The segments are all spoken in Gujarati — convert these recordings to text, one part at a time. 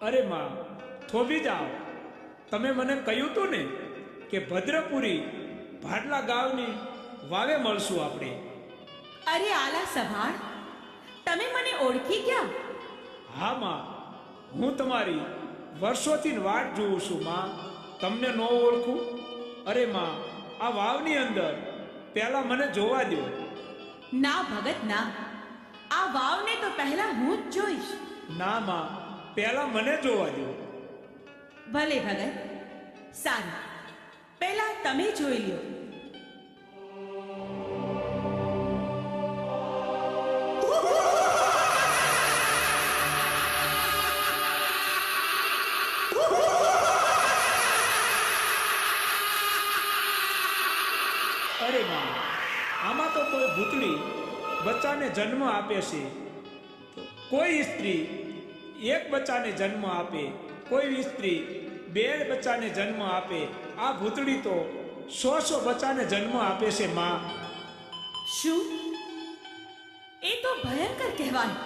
અરે માં, થોભી જાઓ. તમે મને કહ્યું તું ને કે ભદ્રપુરી ભાડલા ગામની વાવે મળશું આપણે. અરે આલા સભાણ, તમે મને ઓળખી ગયા? હા માં, હું તમારી વર્ષોથી વાટ જોઉં છું માં. તમને ન ઓળખું? અરે માં, આ વાવની અંદર પહેલા મને જોવા દો. ના ભગત ના, આ વાવને તો પહેલા હું જ જોઈશ. ના માં, પહેલા મને જોવા દો. ભલે ભગત, સારું, પહેલા તમે જોઈ લ્યો. અરે માં, આમાં તો કોઈ ભૂતળી બચ્ચાને જન્મ આપે છે. કોઈ સ્ત્રી એક બચ્ચાને જન્મ આપે, કોઈ સ્ત્રી બે બચ્ચાને જન્મ આપે. આ ભૂતળી તો 100 બચ્ચાને જન્મ આપે છે માં. શું? એ તો ભયંકર કહેવાય.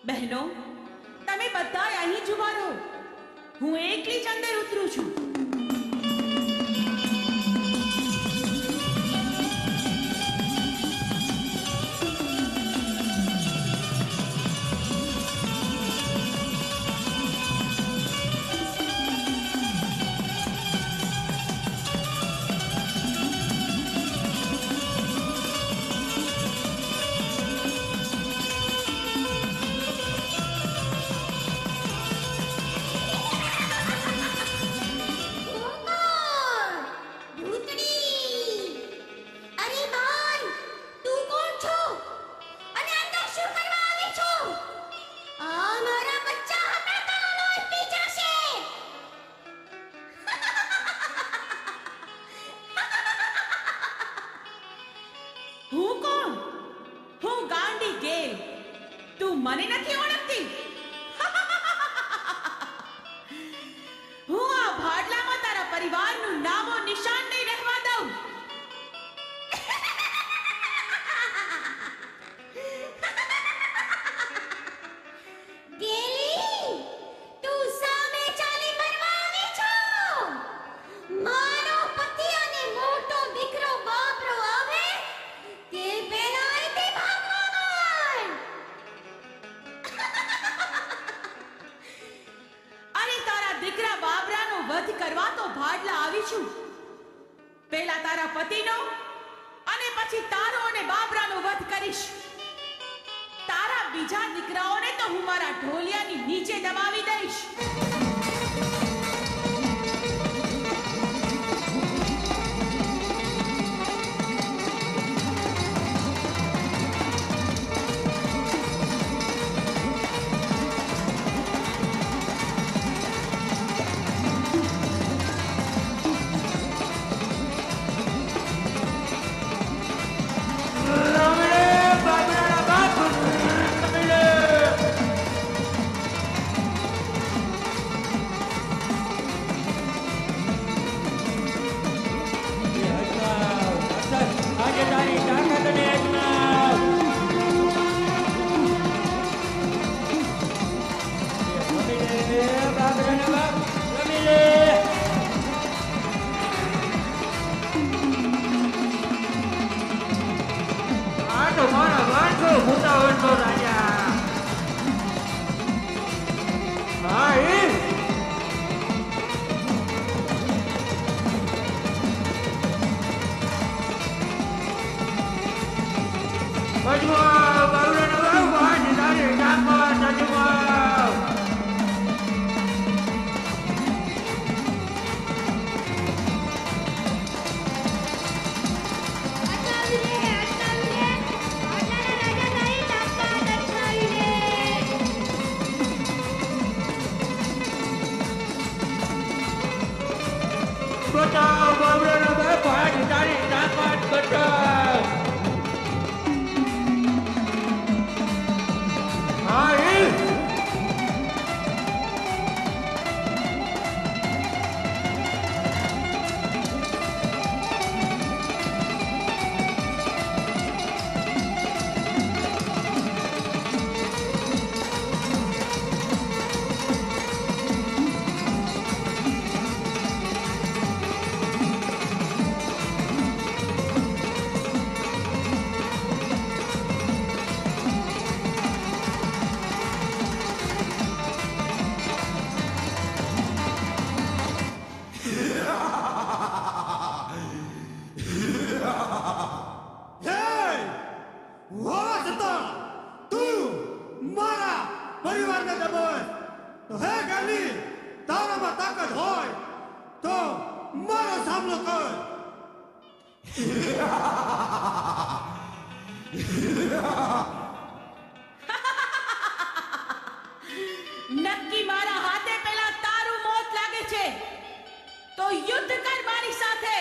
બહેનો, તમે બધા અહીં જ ઊભા રહો. હું એકલી જ અંદર ઉતરું છું. હું કોણ? હું ગાંડી ગેલ. તું મને નથી ઓળખતી? હું આ ભાડલામાં તારા પરિવારનું નામો નિશાન નહીં રહેવા દઉં. ગેલી, તું સામે ચાલી મરવા આવી છો? મારો પતિ અને મોટો દીકરો બાપરો આવે તે પહેલા અહીંથી ભાગવા માંડ. અરે તારા દીકરા બાબરાનો વધ કરવા તો ભાડલા આવી છું. પહેલા તારા પતિનો અને પછી તારો અને બાબરાનો વધ કરીશ. તારા બીજા દીકરાઓને તો હું મારા ઢોલિયાની નીચે દબાવી દઈશ. હોય તો હે ગાલી તારામાં તાકાત હોય તો મારો સામનો કર. નક્કી મારા હાથે પેલા તારું મોત લાગે છે તો યુદ્ધ કર મારી સાથે.